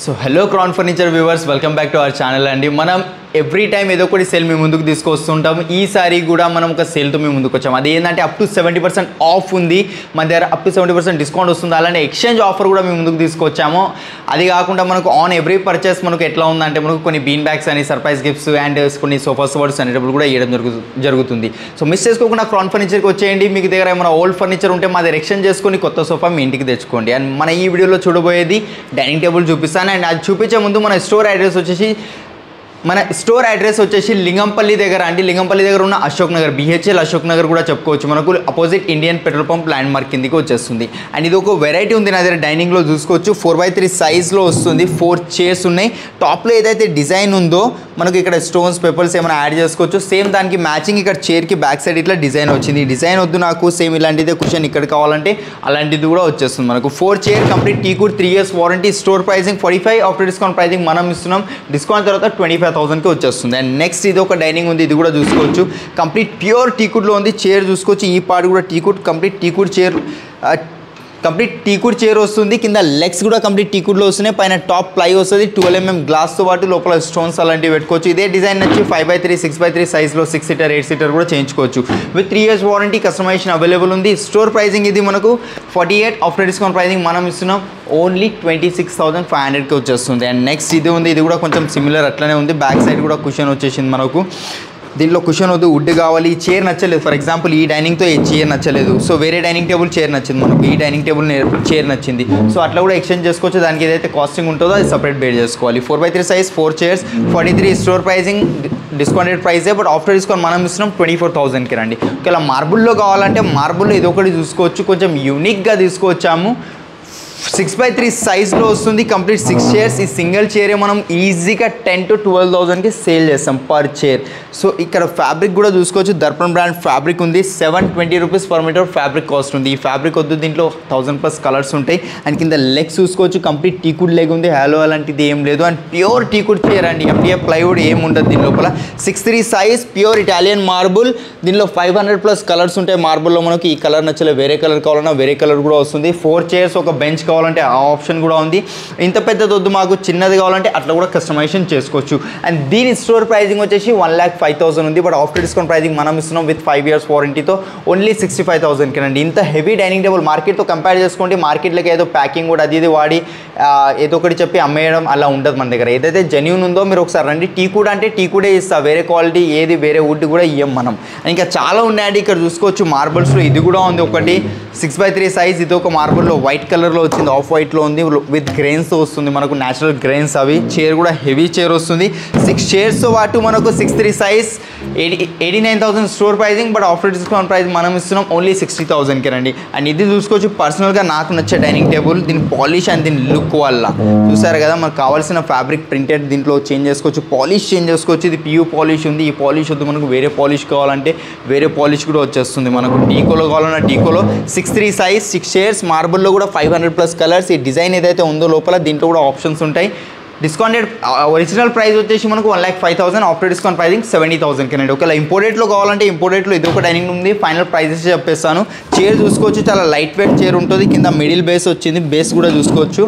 So hello crown furniture viewers, welcome back to our channel అండి. మనం every time ఏదో ఒకటి సేల్ మీ ముందుకు తీసుకొస్తుంటాము. ఈసారి కూడా మనం ఒక సేల్తో మీ ముందుకు వచ్చాము. అది ఏంటంటే అప్ టు 70% ఆఫ్ ఉంది మన దగ్గర, అప్ టు 70% డిస్కౌంట్ వస్తుంది. అలానే ఎక్స్చేంజ్ ఆఫర్ కూడా మీ ముందుకు తీసుకొచ్చాము. అది కాకుండా మనకు ఆన్ ఎవ్రీ పర్చేస్ మనకు ఎట్లా ఉందంటే మనకు కొన్ని బీన్ బ్యాగ్స్ అని, సర్ప్రైజ్ గిఫ్ట్స్ అండ్ కొన్ని సోఫా కవర్స్ అనేటప్పుడు కూడా ఇవ్వడం జరుగుతుంది. సో మిస్ చేసుకోకుండా క్రౌన్ ఫర్నిచర్కి వచ్చేయండి. మీకు దగ్గర ఏమైనా ఓల్డ్ ఫర్నిచర్ ఉంటే మా దగ్గర ఎక్స్చేంజ్ చేసుకొని కొత్త సోఫా మీ ఇంటికి తెచ్చుకోండి. అండ్ మన ఈ వీడియోలో చూడబోయేది డైనింగ్ టేబుల్ చూపిస్తాను. అండ్ అది చూపించే ముందు మన స్టోర్ అడ్రస్ వచ్చేసి లింగంపల్లి దగ్గర అండి. లింగంపల్లి దగ్గర ఉన్న అశోక్ నగర్, BHL అశోక్ నగర్ కూడా చెప్పుకోవచ్చు. మనకు opposite Indian petrol pump land mark కిందకి వచ్చేస్తుంది. అండ్ ఇది ఒక వెరైటీ ఉంది నా దగ్గర డైనింగ్లో చూసుకోవచ్చు. 4x3 సైజ్లో వస్తుంది. 4 చైర్స్ ఉన్నాయి. టాప్లో ఏదైతే డిజైన్ ఉందో మనకు ఇక్కడ స్టోన్స్, పెపల్స్ ఏమైనా యాడ్ చేసుకోవచ్చు. సేమ్ దానికి మ్యాచింగ్ ఇక్కడ చైర్కి బ్యాక్ సైడ్ ఇట్లా డిజైన్ వచ్చింది. డిజైన్ వద్దు నాకు, సేమ్ ఇలాంటిదే కుషన్ ఇక్కడ కావాలంటే అలాంటిది కూడా వచ్చేస్తుంది. మనకు 4 chair complete teakwood, 3 years warranty. Store pricing 45, after discount pricing మనం ఇస్తున్నాం. డిస్కౌంట్ తర్వాత 25,000కి వచ్చేస్తుంది. అండ్ నెక్స్ట్ ఇది ఒక డైనింగ్ ఉంది, ఇది కూడా చూసుకోవచ్చు. కంప్లీట్ ప్యూర్ టీకుడ్లో ఉంది. చైర్ చూసుకోవచ్చు, ఈ పార్ట్ కూడా టీకుడ్, కంప్లీట్ టీకుడ్ చైర్ వస్తుంది. కింద లెగ్స్ కూడా కంప్లీట్ టీకుడ్లో వస్తున్నాయి. పైన టాప్ ప్లై వస్తుంది. 12 mm గ్లాస్తో పాటు లోపల స్టోన్స్ అలాంటివి పెట్టుకోవచ్చు. ఇదే డిజైన్ వచ్చి 5x3, 6x3 సైజ్లో 6 seater, 8 seater కూడా చేయించుకోవచ్చు. With 3 years warranty, customisation available ఉంది. స్టోర్ ప్రైజింగ్ ఇది మనకు 48, ఆఫ్టర్ డిస్కౌంట్ ప్రైజింగ్ మనం ఇస్తున్నాం ఓన్లీ 26,500కి వచ్చేస్తుంది. అండ్ నెక్స్ట్ ఇది ఉంది, ఇది కూడా కొంచెం సిమిలర్ అట్లనే ఉంది. బ్యాక్ సైడ్ కూడా కుషన్ వచ్చేసింది మనకు. దీంట్లో కుషన్ వద్దు, వుడ్ కావాలి. ఈ చైర్ నచ్చలేదు, ఫర్ ఎగ్జాంపుల్ ఈ డైనింగ్తో ఈ చైర్ నచ్చలేదు, సో వేరే డైనింగ్ టేబుల్ చైర్ నచ్చింది మనకు, ఈ డైనింగ్ టేబుల్ చైర్ నచ్చింది. సో అట్లా కూడా ఎక్స్చేంజ్ చేసుకోవచ్చు. దానికి ఏదైతే కాస్టింగ్ ఉంటుందో అది సపరేట్ బేర్ చేసుకోవాలి. 4x3 size, 4 chairs, 43 store pricing, discounted ప్రైజే. బట్ ఆఫ్టర్ డిస్కౌంట్ మనం ఇస్తున్నాం 24,000కి రండి. ఒకవేళ మార్బుల్లో కావాలంటే మార్బుల్లో ఇది ఒకటి చూసుకోవచ్చు, కొంచెం యూనిక్గా తీసుకొచ్చాము. 6x3 సైజ్లో వస్తుంది. Complete 6 chairs. ఈ సింగిల్ చైరే మనం ఈజీగా 10 to 12,000కి సేల్ చేస్తాం పర్ చైర్. సో ఇక్కడ ఫ్యాబ్రిక్ కూడా చూసుకోవచ్చు, దర్పణ్ బ్రాండ్ ఫ్యాబ్రిక్ ఉంది. 720 rupees per metre fabric cost ఉంది. ఈ ఫ్యాబ్రిక్ వద్దు, దీంట్లో 1000+ కలర్స్ ఉంటాయి. అండ్ కింద లెగ్స్ చూసుకోవచ్చు, కంప్లీట్ టీకుడ్ లెగ్ ఉంది. హ్యాలో అలాంటిది ఏం లేదు. అండ్ ప్యూర్ టీకుడ్ చైర్ అండి, FDF ప్లైవుడ్ ఏం ఉండదు దీని లోపల. 6'3 సైజ్, ప్యూర్ ఇటాలియన్ మార్బుల్. దీనిలో 500+ కలర్స్ ఉంటాయి. మార్బుల్లో మనకి ఈ కలర్ నచ్చలేదు, వేరే కలర్ కావాలన్నా వేరే కలర్ కూడా వస్తుంది. 4 chairs, ఒక బెంచ్ కావాలంటే ఆ ఆప్షన్ కూడా ఉంది. ఇంత పెద్దది వద్దు మాకు, చిన్నది కావాలంటే అట్లా కూడా కస్టమైజేషన్ చేసుకోవచ్చు. అండ్ దీని స్టోర్ ప్రైజింగ్ వచ్చేసి 1,05,000 ఉంది. బట్ ఆఫ్టర్ డిస్కౌంట్ ప్రైజింగ్ మనం ఇస్తున్నాం విత్ 5 years వారంటీతో ఓన్లీ 65,000కి రండి. ఇంత హెవీ డైనింగ్ టేబుల్ మార్కెట్తో కంపేర్ చేసుకోండి. మార్కెట్లోకి ఏదో ప్యాకింగ్ కూడా అది ఇది వాడి ఏదో ఒకటి చెప్పి అమ్మేయడం అలా ఉండదు మన దగ్గర. ఏదైతే జెన్యూన్ ఉందో మీరు ఒకసారి రండి. టీకుడ్ అంటే టీకుడే ఇస్తా, వేరే క్వాలిటీ ఏది వేరే వుడ్ కూడా ఇవ్వం మనం. ఇంకా చాలా ఉన్నాయండి ఇక్కడ చూసుకోవచ్చు. మార్బుల్స్లో ఇది కూడా ఉంది ఒకటి, 6x3 సైజ్. ఇది ఒక మార్బుల్లో వైట్ కలర్లో వచ్చింది, ఆఫ్ వైట్లో ఉంది, విత్ గ్రెయిన్స్తో వస్తుంది మనకు, న్యాచురల్ గ్రెయిన్స్ అవి. చైర్ కూడా హెవీ చైర్ వస్తుంది. 6 chairsతో పాటు మనకు 6'3 size, 89,000 store pricing. But after discount price మనం ఇస్తున్నాం ఓన్లీ 60,000కి రండి. అండ్ ఇది చూసుకోవచ్చు, పర్సనల్గా నాకు నచ్చే డైనింగ్ టేబుల్. దీని పాలిష్ అండ్ దీని లుక్ వల్ల చూసారు కదా, మనకు కావాల్సిన ఫ్యాబ్రిక్ ప్రింటెడ్ దీంట్లో చేంజ్ చేసుకోవచ్చు, పాలిష్ చేంజ్ చేసుకోవచ్చు. ఇది PU పాలిష్ ఉంది. ఈ పాలిష్ వద్దు మనకు, వేరే పాలిష్ కావాలంటే వేరే పాలిష్ కూడా వచ్చేస్తుంది మనకు. టీకోలో కావాలన్నా టీకోలో. 6'3 సైజ్, 6 chairs, మార్బుల్లో కూడా 500+ కలర్స్. ఈ డిజైన్ ఏదైతే ఉందో లోపల దీంట్లో కూడా ఆప్షన్స్ ఉంటాయి. డిస్కౌంటెడ్ ఒరిజినల్ ప్రైస్ వచ్చేసి మనకు 1,05,000, ఆఫ్టర్ డిస్కౌంట్ ప్రైజింగ్ 70,000కి రండి. ఒకవేళ ఇంపోర్టెడ్లో కావాలంటే ఇంపోర్టెడ్లో ఇది ఒక డైనింగ్ ఉంది. ఫైనల్ ప్రైజెస్ చెప్పేస్తాను. చైర్ చూసుకోవచ్చు, చాలా లైట్ వెయిట్ చైర్ ఉంటుంది. కింద మిడిల్ బేస్ వచ్చింది, బేస్ కూడా చూసుకోవచ్చు.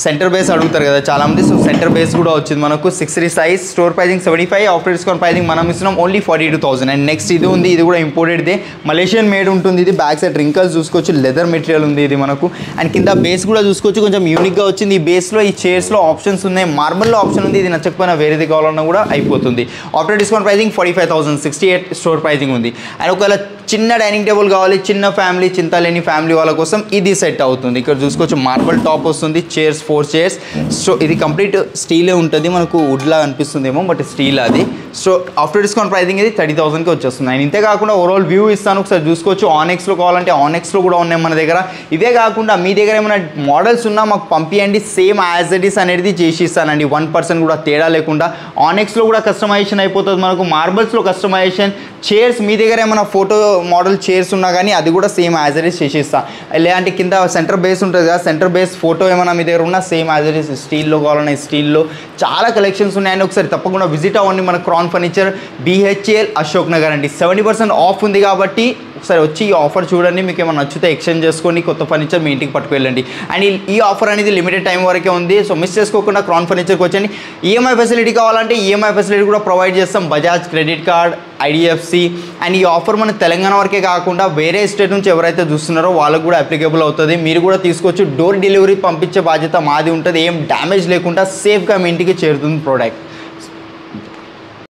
సెంటర్ బేస్ అడుగుతారు కదా చాలామంది, సో సెంటర్ బేస్ కూడా వచ్చింది మనకు. 6'3 size, store pricing 75, after discount pricing మనం ఇస్తున్నాం ఓన్లీ 42,000. అండ్ నెక్స్ట్ ఇది ఉంది, ఇది కూడా ఇంపోర్టెడ్దే, మలేషియన్ మేడ్ ఉంటుంది. ఇది బ్యాక్ సైడ్ రింకల్స్ చూసుకోవచ్చు, లెదర్ మెటీరియల్ ఉంది ఇది మనకు. అండ్ కింద బేస్ కూడా చూసుకోవచ్చు, కొంచెం యూనిక్గా వచ్చింది. ఈ బేస్లో ఈ చైర్స్లో ఆప్షన్స్ ఉన్నాయి. మార్బుల్లో ఆప్షన్ ఉంది, ఇది నచ్చకపోయినా వేరేది కావాలన్నా కూడా అయిపోతుంది. After discount pricing 45,000, 68 store pricing ఉంది. అండ్ ఒకవేళ చిన్న డైనింగ్ టేబుల్ కావాలి, చిన్న ఫ్యామిలీ, చింత లేని ఫ్యామిలీ వాళ్ళ కోసం ఇది సెట్ అవుతుంది. ఇక్కడ చూసుకోవచ్చు, మార్బుల్ టాప్ వస్తుంది. Chairs 4 chairs. సో ఇది కంప్లీట్ స్టీలే ఉంటుంది మనకు, వుడ్లా అనిపిస్తుందేమో బట్ స్టీల్ అది. సో ఆఫ్టర్ డిస్కౌంట్ ప్రైజింగ్ ఇది 30,000కి వచ్చేస్తుంది. అండ్ ఇంతే కాకుండా ఓవరాల్ వ్యూ ఇస్తాను, ఒకసారి చూసుకోవచ్చు. ఆనెక్స్లో కావాలంటే ఆనెక్స్లో కూడా ఉన్నాయి మన దగ్గర. ఇవే కాకుండా మీ దగ్గర ఏమైనా మోడల్స్ ఉన్నా మాకు పంపించండి, సేమ్ యాజ్ ఇట్ ఈస్ అనేది చేసి ఇస్తానండి, 1% కూడా తేడా లేకుండా. ఆనెక్స్లో కూడా కస్టమైజేషన్ అయిపోతుంది మనకు, మార్బల్స్లో కస్టమైజేషన్. చైర్స్ మీ దగ్గర ఏమైనా ఫోటో మోడల్ చైర్స్ ఉన్నా కానీ అది కూడా సేమ్ యాజ్ ఇట్ ఈస్ చేసి ఇస్తాను. లేదంటే కింద సెంటర్ బేస్ ఉంటుంది కదా, సెంటర్ బేస్ ఫోటో ఏమైనా మీ దగ్గర ఉన్నా సేమ్ యాజ్ ఇట్ ఈస్. స్టీల్లో కావాలన్నా స్టీల్లో చాలా కలెక్షన్స్ ఉన్నాయని ఒకసారి తప్పకుండా విజిట్ అవ్వండి మన crown furniture, BHL Ashok Nagar అండి. 70% ఆఫ్ ఉంది కాబట్టి ఒకసారి వచ్చి ఈ ఆఫర్ చూడండి, మీకు ఏమైనా నచ్చితే ఎక్స్చేంజ్ చేసుకొని కొత్త ఫర్నిచర్ మీ ఇంటికి పట్టుకెళ్ళండి. అండ్ ఈ ఆఫర్ అనేది లిమిటెడ్ టైం వరకే ఉంది. సో మిస్ చేసుకోకుండా క్రౌన్ ఫర్నిచర్కి వచ్చండి. ఈఎంఐ ఫెసిలిటీ కావాలంటే ఈఎంఐ ఫెసిలిటీ కూడా ప్రొవైడ్ చేస్తాం. Bajaj credit card, IDFC. And ఈ ఆఫర్ మన తెలంగాణ వరకే కాకుండా వేరే స్టేట్ నుంచి ఎవరైతే చూస్తున్నారో వాళ్ళకు కూడా అప్లికేబుల్ అవుతుంది. మీరు కూడా తీసుకోవచ్చు. డోర్ డెలివరీ పంపించే బాధ్యత మాది ఉంటుంది. ఏం డ్యామేజ్ లేకుండా సేఫ్గా మీ ఇంటికి చేరుతుంది ప్రోడక్ట్.